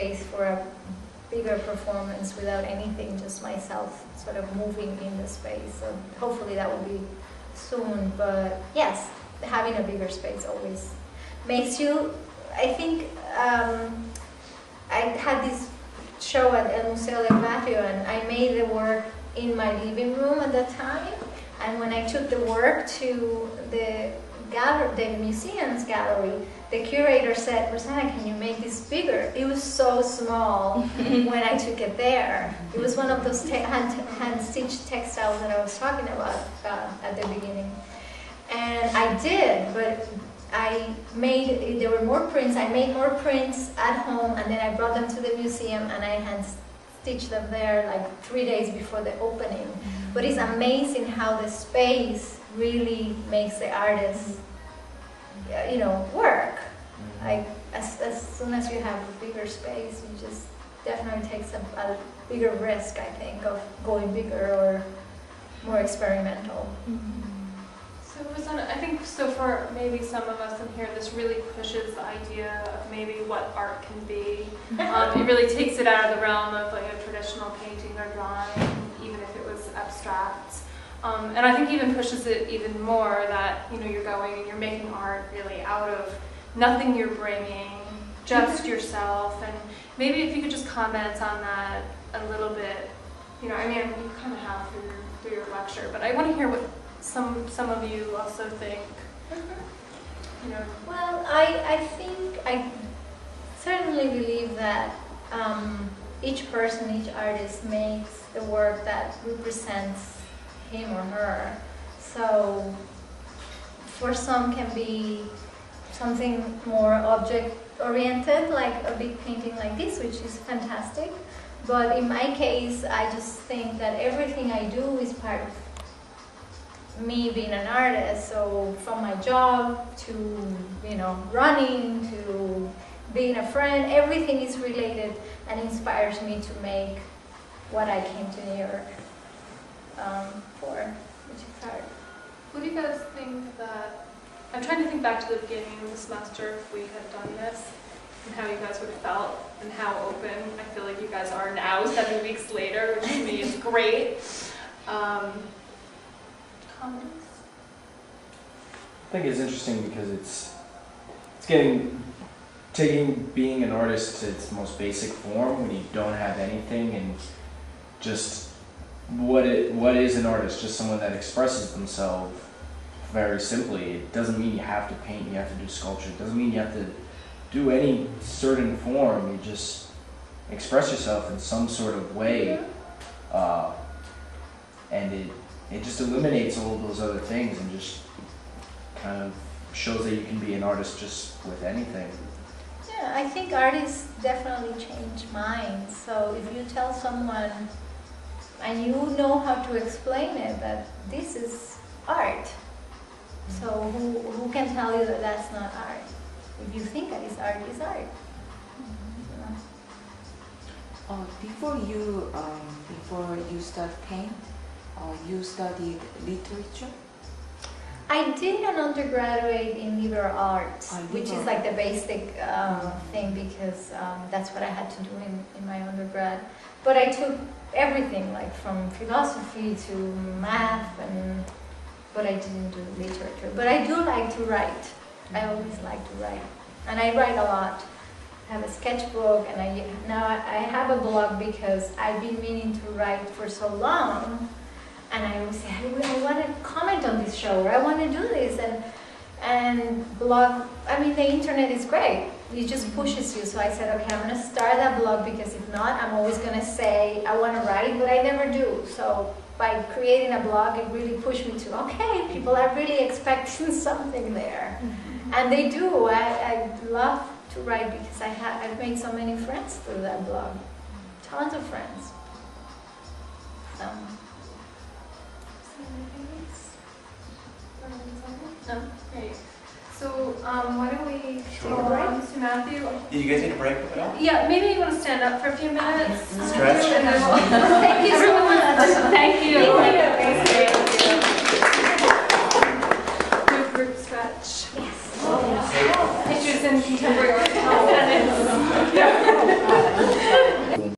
space for a bigger performance without anything, just myself sort of moving in the space. So hopefully that will be soon. But yes, having a bigger space always makes you, I think, I had this show at El Museo del Barrio, and I made the work in my living room at that time. And when I took the work to the museum's gallery, the curator said, "Rosanna, can you make this bigger?" It was so small when I took it there. It was one of those hand-stitched textiles that I was talking about at the beginning. And I did, but there were more prints. I made more prints at home, and then I brought them to the museum, and I hand-stitched them there like 3 days before the opening. But it's amazing how the space really makes the artist, work. Like as soon as you have a bigger space, you just definitely takes a bigger risk, I think, of going bigger or more experimental. So Rosanna, I think so for maybe some of us in here, this really pushes the idea of maybe what art can be. It really takes it out of the realm of like a traditional painting or drawing, even if it was abstract. And I think even pushes it even more that, you're going and you're making art really out of nothing you're bringing, just yourself. And maybe if you could just comment on that a little bit. You kind of have through your lecture, but I want to hear what some of you also think. Well, I think I certainly believe that each person, each artist makes the work that represents him or her. So for some can be something more object-oriented, like a big painting like this, which is fantastic. But in my case, I just think that everything I do is part of me being an artist. So from my job to, running to being a friend, everything is related and inspires me to make what I came to New York for, which is art. What do you guys think that, I'm trying to think back to the beginning of the semester if we had done this, and how you guys would have felt, and how open I feel like you guys are now, 7 weeks later, which to me is great. Comments? I think it's interesting because it's taking being an artist to its most basic form when you don't have anything, and just what is an artist? Just someone that expresses themselves very simply. It doesn't mean you have to paint, you have to do sculpture. It doesn't mean you have to do any certain form. You just express yourself in some sort of way, and it just eliminates all of those other things and just kind of shows that you can be an artist just with anything. Yeah, I think artists definitely change minds. So if you tell someone and you know how to explain it, that this is art, so who can tell you that that's not art? If you think that it's art, it's art. Before you start paint, you studied literature? I did an undergraduate in liberal arts, which is like the basic thing, because that's what I had to do in my undergrad. But I took everything, like from philosophy to math, but I didn't do literature. But I do like to write. I always like to write, and I write a lot. I have a sketchbook, and now I have a blog because I've been meaning to write for so long. And I always say, I want to comment on this show, or I want to do this, and blog. I mean, the internet is great. It just pushes you. So I said, okay, I'm going to start that blog, because if not, I'm always going to say I want to write, but I never do. So by creating a blog, it really pushed me to, okay, people are really expecting something there, and they do. I love to write because I've made so many friends through that blog, tons of friends. So. No? Great. So why don't we go on to Matthew? Did you guys need a break at all? Yeah, maybe you want to stand up for a few minutes. Stretch. And then we'll Thank you so much. Thank you. Thank you. Do a group stretch. Yes. Pictures in contemporary art.